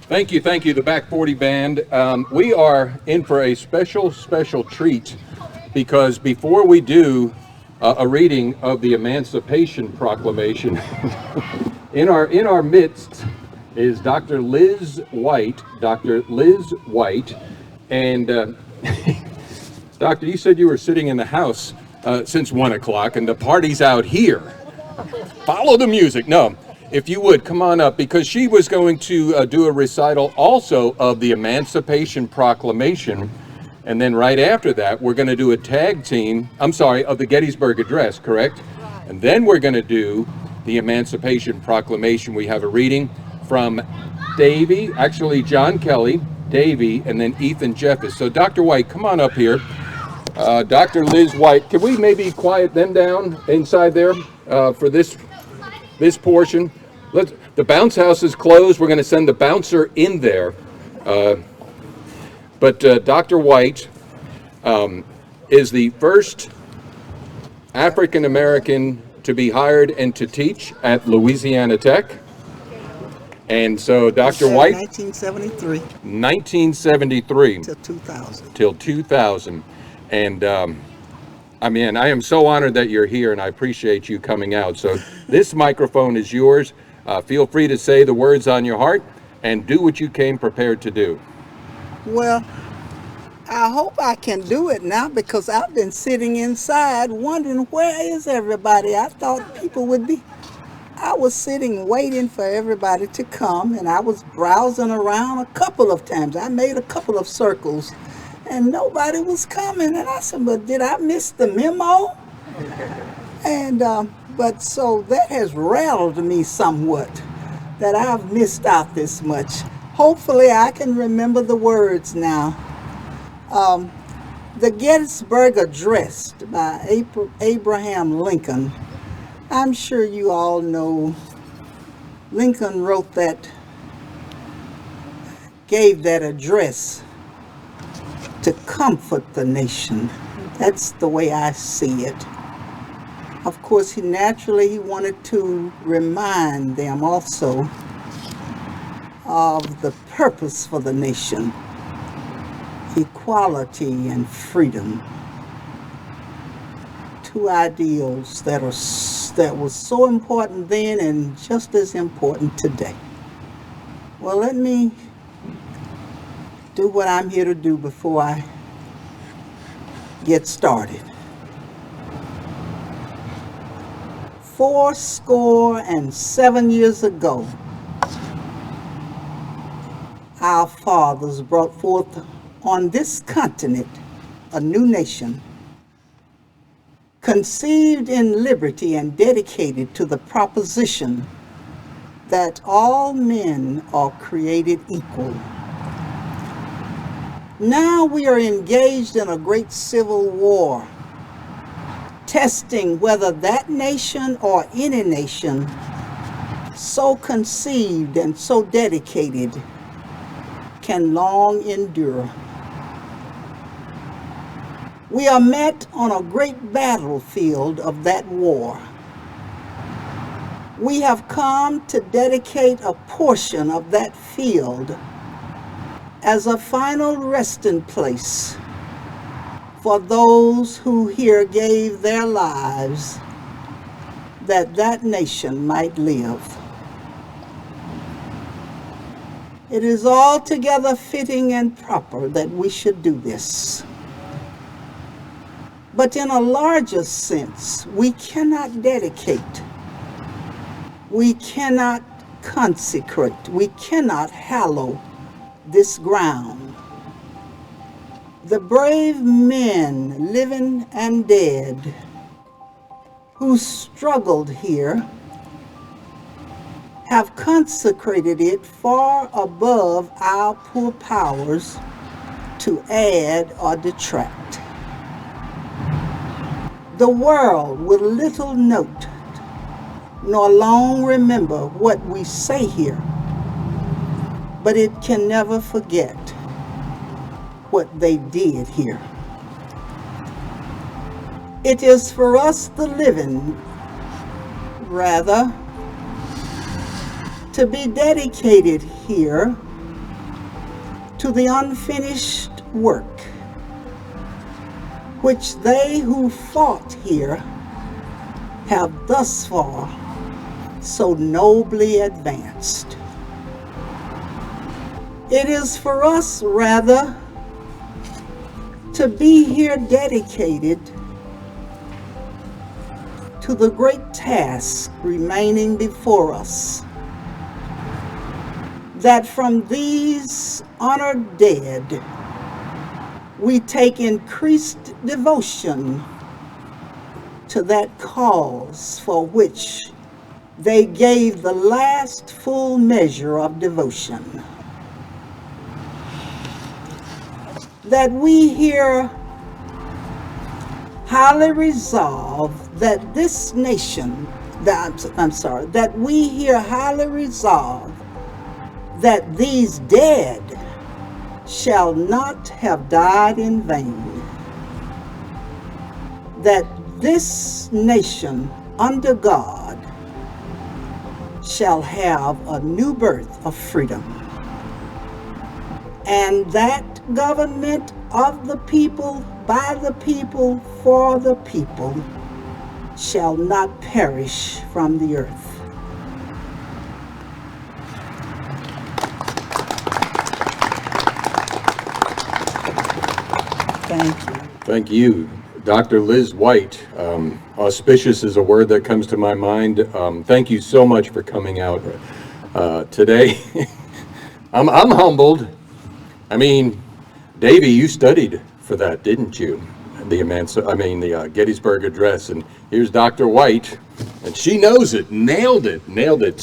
Thank you, the Back 40 Band. We are in for a special treat because before we do a reading of the Emancipation Proclamation, in our midst is Dr. Liz White. And Doctor, you said you were sitting in the house since 1 o'clock and the party's out here. Follow the music. No. If you would, come on up, because she was going to do a recital also of the Emancipation Proclamation, and then right after that, we're going to do a tag team, of the Gettysburg Address, correct? Right. And then we're going to do the Emancipation Proclamation. We have a reading from John Kelly, Davy, and then Ethan Jeffers. So Dr. White, come on up here. Dr. Liz White, can we maybe quiet them down inside there for this portion? The bounce house is closed. We're going to send the bouncer in there. But Dr. White is the first African American to be hired and to teach at Louisiana Tech. And so Dr. White, 1973. 1973. Till 2000. And I am so honored that you're here, and I appreciate you coming out. So this microphone is yours. Feel free to say the words on your heart and do what you came prepared to do. Well, I hope I can do it now, because I've been sitting inside wondering, where is everybody? I thought people would be. I was sitting waiting for everybody to come, and I was browsing around a couple of times. I made a couple of circles, and nobody was coming. And I said, but did I miss the memo? And but so that has rattled me somewhat, that I've missed out this much. Hopefully I can remember the words now. The Gettysburg Address by Abraham Lincoln. I'm sure you all know Lincoln gave that address to comfort the nation. That's the way I see it. Of course, he wanted to remind them also of the purpose for the nation: equality and freedom. Two ideals that was so important then and just as important today. Well, let me do what I'm here to do before I get started. 77 years ago, our fathers brought forth on this continent a new nation, conceived in liberty and dedicated to the proposition that all men are created equal. Now we are engaged in a great civil war, testing whether that nation or any nation so conceived and so dedicated can long endure. We are met on a great battlefield of that war. We have come to dedicate a portion of that field as a final resting place for those who here gave their lives that that nation might live. It is altogether fitting and proper that we should do this. But in a larger sense, we cannot dedicate, we cannot consecrate, we cannot hallow this ground. The brave men, living and dead, who struggled here, have consecrated it far above our poor powers to add or detract. The world will little note nor long remember what we say here, but it can never forget what they did here. It is for us, the living, rather, to be dedicated here to the unfinished work which they who fought here have thus far so nobly advanced. It is for us, rather, to be here dedicated to the great task remaining before us, that from these honored dead we take increased devotion to that cause for which they gave the last full measure of devotion. That we here highly resolve that this nation, that we here highly resolve that these dead shall not have died in vain, that this nation under God shall have a new birth of freedom, and that government of the people, by the people, for the people, shall not perish from the earth. Thank you. Thank you. Dr. Liz White. Auspicious is a word that comes to my mind. Thank you so much for coming out today. I'm humbled. I mean, Davy, you studied for that, didn't you? The Gettysburg Address. And here's Dr. White, and she knows it, nailed it